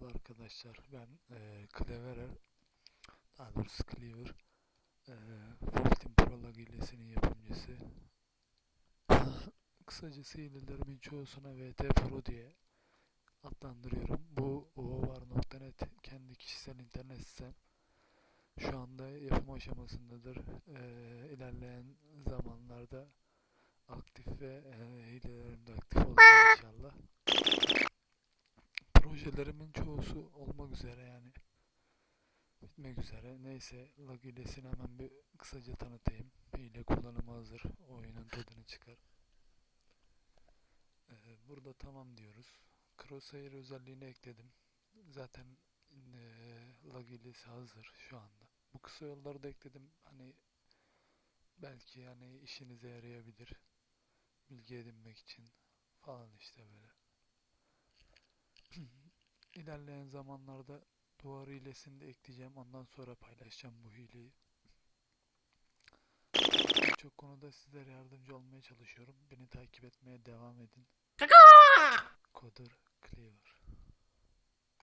arkadaşlar. Ben Cleverer, daha doğrusu Cleaver, e, Wolfteam Pro Lag hilesinin yapımcısı. Kısacası hilelerimin çoğusuna VT Pro diye adlandırıyorum. Bu ovar.net kendi kişisel internet sitem. Şu anda yapım aşamasındadır. İlerleyen zamanlarda aktif ve hilelerim de aktif olacak inşallah. Projelerimin çoğusu olmak üzere yani. Bitmek üzere. Neyse, lag hilesini hemen bir kısaca tanıtayım. Hile kullanımı hazır. Oyunun tadını çıkar. Burada tamam diyoruz. Crosshair özelliğini ekledim. Zaten lag hilesi hazır şu anda. Bu kısa yolları da ekledim. Hani belki yani işinize yarayabilir. Bilgi edinmek için falan işte böyle. İlerleyen zamanlarda duvar hilesini de ekleyeceğim. Ondan sonra paylaşacağım bu hileyi. Birçok konuda sizlere yardımcı olmaya çalışıyorum. Beni takip etmeye devam edin. Coder Cleaver.